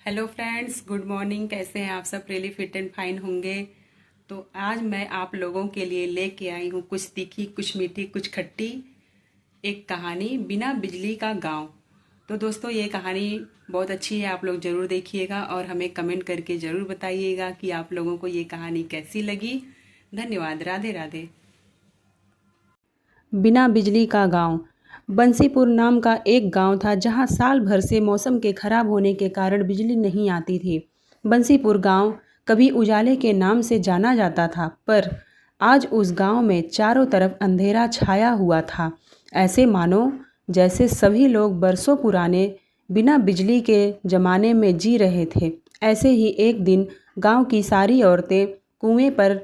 Hello friends, good morning. कैसे हैं आप सब? रियली फिट एंड फाइन होंगे। तो आज मैं आप लोगों के लिए लेके आई हूँ कुछ तीखी, कुछ मीठी, कुछ खट्टी, एक कहानी, बिना बिजली का गांव। तो दोस्तों, ये कहानी बहुत अच्छी है, आप लोग ज़रूर देखिएगा और हमें कमेंट करके ज़रूर बताइएगा कि आप लोगों को ये कहानी कैसी लगी। धन्यवाद। राधे राधे। बिना बिजली का गांव। बंसीपुर नाम का एक गांव था जहां साल भर से मौसम के खराब होने के कारण बिजली नहीं आती थी। बंसीपुर गांव कभी उजाले के नाम से जाना जाता था, पर आज उस गांव में चारों तरफ अंधेरा छाया हुआ था। ऐसे मानो जैसे सभी लोग बरसों पुराने बिना बिजली के ज़माने में जी रहे थे। ऐसे ही एक दिन गांव की सारी औरतें कुएं पर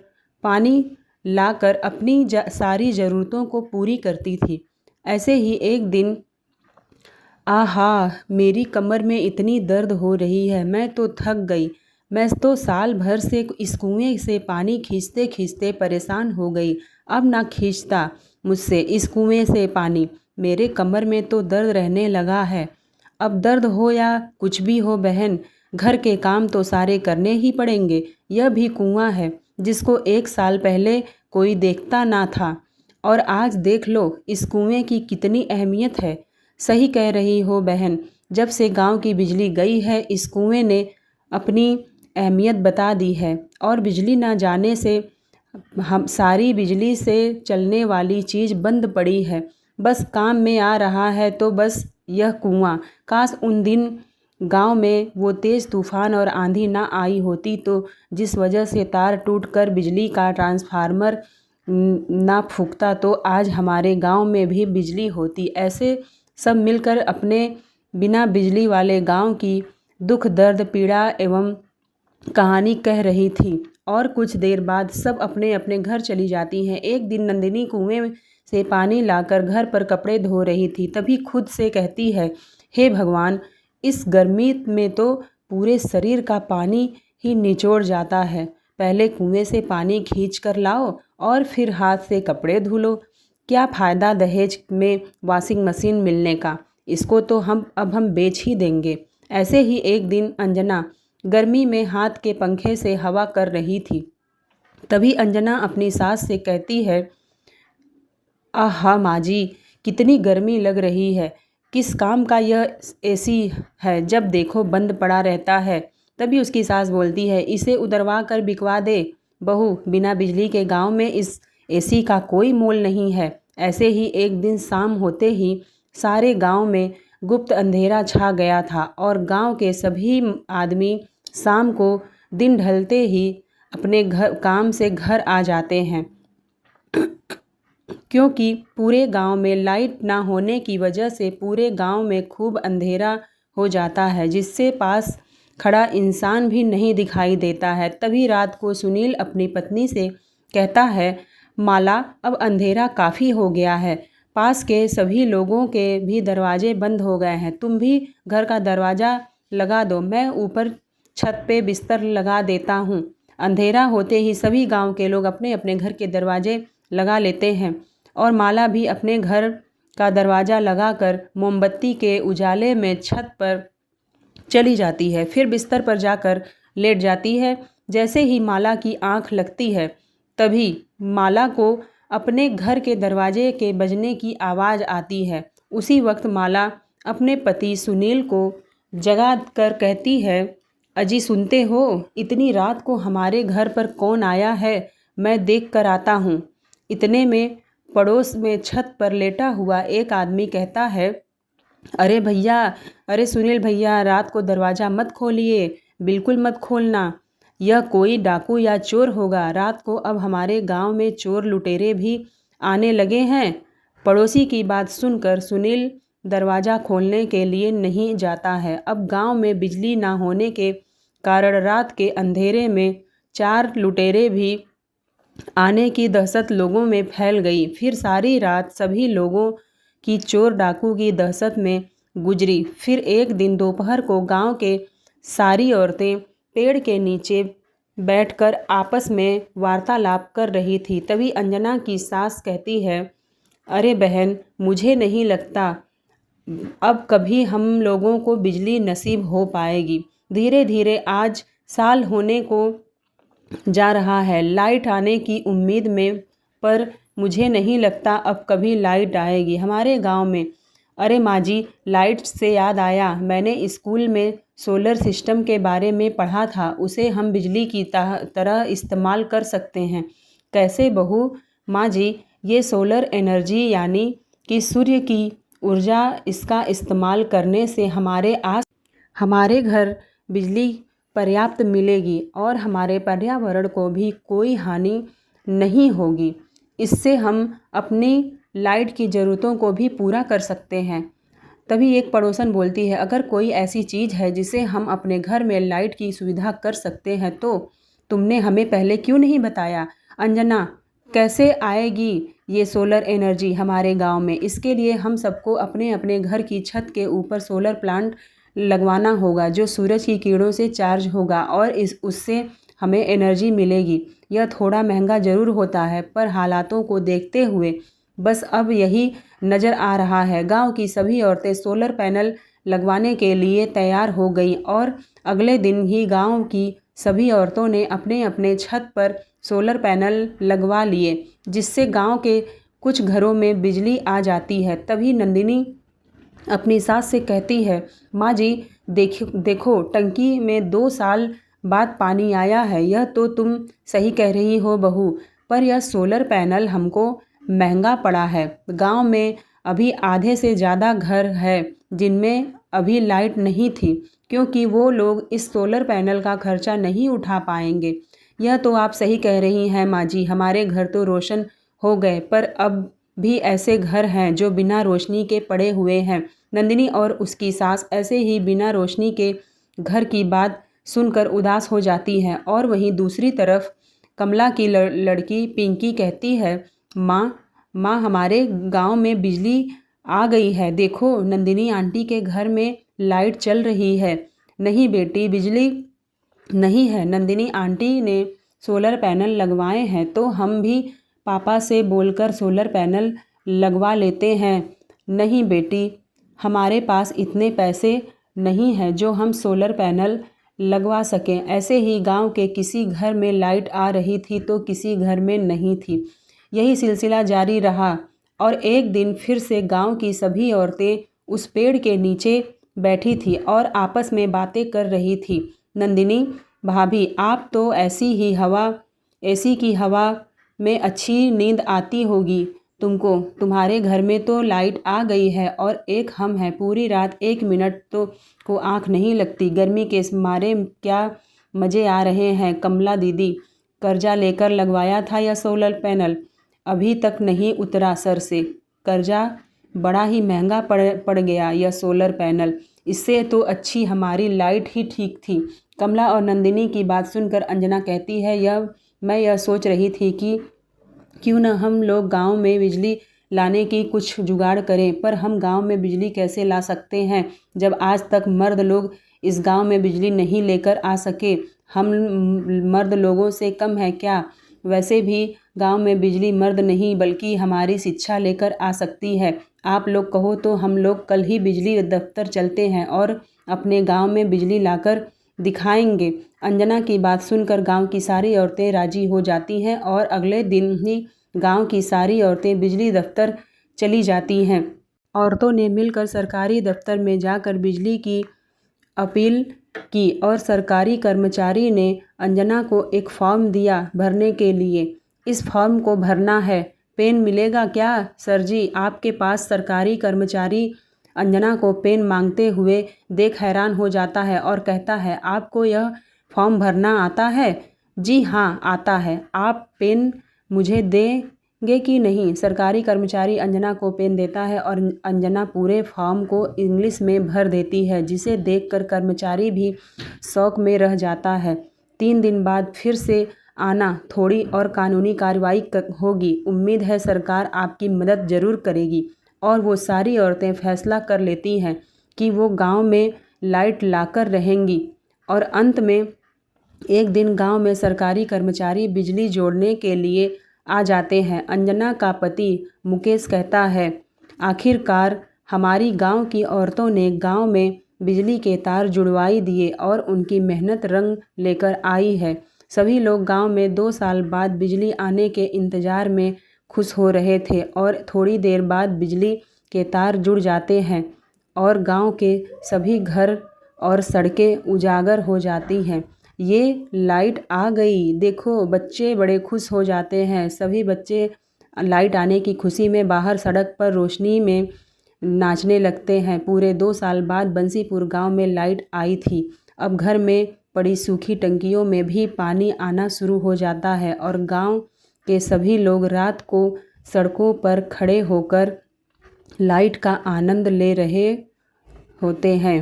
पानी लाकर अपनी सारी ज़रूरतों को पूरी करती थी। ऐसे ही एक दिन, आहा, मेरी कमर में इतनी दर्द हो रही है, मैं तो थक गई। मैं तो साल भर से इस कुएं से पानी खींचते खींचते परेशान हो गई। अब ना खींचता मुझसे इस कुएं से पानी। मेरे कमर में तो दर्द रहने लगा है। अब दर्द हो या कुछ भी हो बहन, घर के काम तो सारे करने ही पड़ेंगे। यह भी कुआं है जिसको एक साल पहले कोई देखता ना था, और आज देख लो इस कुएं की कितनी अहमियत है। सही कह रही हो बहन, जब से गांव की बिजली गई है इस कुएं ने अपनी अहमियत बता दी है। और बिजली ना जाने से हम सारी बिजली से चलने वाली चीज़ बंद पड़ी है। बस काम में आ रहा है तो बस यह कुआं। काश उन दिन गांव में वो तेज़ तूफान और आंधी ना आई होती, तो जिस वजह से तार टूटकर बिजली का ट्रांसफार्मर ना फूंकता, तो आज हमारे गांव में भी बिजली होती। ऐसे सब मिलकर अपने बिना बिजली वाले गांव की दुख, दर्द, पीड़ा एवं कहानी कह रही थी। और कुछ देर बाद सब अपने अपने घर चली जाती हैं। एक दिन नंदिनी कुएं से पानी लाकर घर पर कपड़े धो रही थी, तभी खुद से कहती है, हे भगवान, इस गर्मी में तो पूरे शरीर का पानी ही निचोड़ जाता है। पहले कुएं से पानी खींच कर लाओ और फिर हाथ से कपड़े धो लो। क्या फ़ायदा दहेज में वॉशिंग मशीन मिलने का? इसको तो हम बेच ही देंगे। ऐसे ही एक दिन अंजना गर्मी में हाथ के पंखे से हवा कर रही थी। तभी अंजना अपनी सास से कहती है, आहा माँ जी, कितनी गर्मी लग रही है। किस काम का यह एसी है, जब देखो बंद पड़ा रहता है। तभी उसकी सास बोलती है, इसे उतरवा कर बिकवा दे बहू, बिना बिजली के गांव में इस एसी का कोई मोल नहीं है। ऐसे ही एक दिन शाम होते ही सारे गांव में गुप्त अंधेरा छा गया था और गांव के सभी आदमी शाम को दिन ढलते ही अपने घर काम से घर आ जाते हैं, क्योंकि पूरे गांव में लाइट ना होने की वजह से पूरे गांव में खूब अंधेरा हो जाता है, जिससे पास खड़ा इंसान भी नहीं दिखाई देता है। तभी रात को सुनील अपनी पत्नी से कहता है, माला, अब अंधेरा काफ़ी हो गया है। पास के सभी लोगों के भी दरवाजे बंद हो गए हैं। तुम भी घर का दरवाज़ा लगा दो, मैं ऊपर छत पे बिस्तर लगा देता हूँ। अंधेरा होते ही सभी गांव के लोग अपने अपने घर के दरवाजे लगा लेते हैं और माला भी अपने घर का दरवाज़ा लगाकर मोमबत्ती के उजाले में छत पर चली जाती है। फिर बिस्तर पर जाकर लेट जाती है। जैसे ही माला की आंख लगती है, तभी माला को अपने घर के दरवाजे के बजने की आवाज़ आती है। उसी वक्त माला अपने पति सुनील को जगा कर कहती है, अजी सुनते हो, इतनी रात को हमारे घर पर कौन आया है? मैं देख कर आता हूँ। इतने में पड़ोस में छत पर लेटा हुआ एक आदमी कहता है, अरे भैया, अरे सुनील भैया, रात को दरवाज़ा मत खोलिए, बिल्कुल मत खोलना। यह कोई डाकू या चोर होगा। रात को अब हमारे गांव में चोर लुटेरे भी आने लगे हैं। पड़ोसी की बात सुनकर सुनील दरवाज़ा खोलने के लिए नहीं जाता है। अब गांव में बिजली ना होने के कारण रात के अंधेरे में चार लुटेरे भी आने की दहशत लोगों में फैल गई। फिर सारी रात सभी लोगों की चोर डाकू की दहशत में गुजरी। फिर एक दिन दोपहर को गांव के सारी औरतें पेड़ के नीचे बैठकर आपस में वार्तालाप कर रही थी। तभी अंजना की सास कहती है, अरे बहन, मुझे नहीं लगता अब कभी हम लोगों को बिजली नसीब हो पाएगी। धीरे धीरे आज साल होने को जा रहा है लाइट आने की उम्मीद में, पर मुझे नहीं लगता अब कभी लाइट आएगी हमारे गांव में। अरे माँ जी, लाइट से याद आया, मैंने स्कूल में सोलर सिस्टम के बारे में पढ़ा था। उसे हम बिजली की तरह इस्तेमाल कर सकते हैं। कैसे बहू? माँ जी, ये सोलर एनर्जी यानी कि सूर्य की ऊर्जा, इसका इस्तेमाल करने से हमारे घर बिजली पर्याप्त मिलेगी और हमारे पर्यावरण को भी कोई हानि नहीं होगी। इससे हम अपनी लाइट की ज़रूरतों को भी पूरा कर सकते हैं। तभी एक पड़ोसन बोलती है, अगर कोई ऐसी चीज़ है जिसे हम अपने घर में लाइट की सुविधा कर सकते हैं तो तुमने हमें पहले क्यों नहीं बताया? अंजना, कैसे आएगी ये सोलर एनर्जी हमारे गांव में? इसके लिए हम सबको अपने अपने घर की छत के ऊपर सोलर प्लांट लगवाना होगा जो सूरज की किरणों से चार्ज होगा और उससे हमें एनर्जी मिलेगी। यह थोड़ा महंगा ज़रूर होता है, पर हालातों को देखते हुए बस अब यही नज़र आ रहा है। गांव की सभी औरतें सोलर पैनल लगवाने के लिए तैयार हो गई और अगले दिन ही गांव की सभी औरतों ने अपने अपने छत पर सोलर पैनल लगवा लिए, जिससे गांव के कुछ घरों में बिजली आ जाती है। तभी नंदिनी अपनी सास से कहती है, माँ जी, देखो टंकी में 2 साल बाद पानी आया है। यह तो तुम सही कह रही हो बहू, पर यह सोलर पैनल हमको महंगा पड़ा है। गांव में अभी आधे से ज़्यादा घर है जिनमें अभी लाइट नहीं थी, क्योंकि वो लोग इस सोलर पैनल का खर्चा नहीं उठा पाएंगे। यह तो आप सही कह रही हैं माँ जी, हमारे घर तो रोशन हो गए, पर अब भी ऐसे घर हैं जो बिना रोशनी के पड़े हुए हैं। नंदिनी और उसकी सास ऐसे ही बिना रोशनी के घर की बात सुनकर उदास हो जाती हैं। और वहीं दूसरी तरफ कमला की लड़की पिंकी कहती है, माँ हमारे गांव में बिजली आ गई है। देखो नंदिनी आंटी के घर में लाइट चल रही है। नहीं बेटी, बिजली नहीं है, नंदिनी आंटी ने सोलर पैनल लगवाए हैं, तो हम भी पापा से बोलकर सोलर पैनल लगवा लेते हैं। नहीं बेटी, हमारे पास इतने पैसे नहीं हैं जो हम सोलर पैनल लगवा सकें। ऐसे ही गांव के किसी घर में लाइट आ रही थी तो किसी घर में नहीं थी। यही सिलसिला जारी रहा और एक दिन फिर से गांव की सभी औरतें उस पेड़ के नीचे बैठी थी और आपस में बातें कर रही थी। नंदिनी भाभी, आप तो एसी की हवा में अच्छी नींद आती होगी तुमको। तुम्हारे घर में तो लाइट आ गई है और एक हम हैं, पूरी रात 1 मिनट को आँख नहीं लगती। गर्मी के मारे क्या मज़े आ रहे हैं। कमला दीदी, कर्जा लेकर लगवाया था यह सोलर पैनल, अभी तक नहीं उतरा सर से। कर्जा बड़ा ही महंगा पड़ गया यह सोलर पैनल, इससे तो अच्छी हमारी लाइट ही ठीक थी। कमला और नंदिनी की बात सुनकर अंजना कहती है, मैं यह सोच रही थी कि क्यों न हम लोग गांव में बिजली लाने की कुछ जुगाड़ करें। पर हम गांव में बिजली कैसे ला सकते हैं जब आज तक मर्द लोग इस गांव में बिजली नहीं लेकर आ सके। हम मर्द लोगों से कम है क्या? वैसे भी गांव में बिजली मर्द नहीं बल्कि हमारी शिक्षा लेकर आ सकती है। आप लोग कहो तो हम लोग कल ही बिजली दफ्तर चलते हैं और अपने गांव में बिजली लाकर दिखाएंगे। अंजना की बात सुनकर गांव की सारी औरतें राजी हो जाती हैं और अगले दिन ही गांव की सारी औरतें बिजली दफ्तर चली जाती हैं। औरतों ने मिलकर सरकारी दफ्तर में जाकर बिजली की अपील की और सरकारी कर्मचारी ने अंजना को एक फॉर्म दिया भरने के लिए। इस फॉर्म को भरना है। पेन मिलेगा क्या सर जी? आपके पास सरकारी कर्मचारी अंजना को पेन मांगते हुए देख हैरान हो जाता है और कहता है, आपको यह फॉर्म भरना आता है? जी हाँ, आता है। आप पेन मुझे देंगे कि नहीं? सरकारी कर्मचारी अंजना को पेन देता है और अंजना पूरे फॉर्म को इंग्लिश में भर देती है, जिसे देखकर कर्मचारी भी शौक में रह जाता है। 3 दिन बाद फिर से आना, थोड़ी और कानूनी कार्रवाई होगी। उम्मीद है सरकार आपकी मदद ज़रूर करेगी। और वो सारी औरतें फैसला कर लेती हैं कि वो गांव में लाइट लाकर रहेंगी। और अंत में एक दिन गांव में सरकारी कर्मचारी बिजली जोड़ने के लिए आ जाते हैं। अंजना का पति मुकेश कहता है, आखिरकार हमारी गांव की औरतों ने गांव में बिजली के तार जुड़वाई दिए और उनकी मेहनत रंग लेकर आई है। सभी लोग गांव में 2 साल बाद बिजली आने के इंतज़ार में खुश हो रहे थे और थोड़ी देर बाद बिजली के तार जुड़ जाते हैं और गांव के सभी घर और सड़कें उजागर हो जाती हैं। ये लाइट आ गई, देखो, बच्चे बड़े खुश हो जाते हैं। सभी बच्चे लाइट आने की खुशी में बाहर सड़क पर रोशनी में नाचने लगते हैं। पूरे 2 साल बाद बंसीपुर गांव में लाइट आई थी। अब घर में पड़ी सूखी टंकियों में भी पानी आना शुरू हो जाता है और गांव के सभी लोग रात को सड़कों पर खड़े होकर लाइट का आनंद ले रहे होते हैं।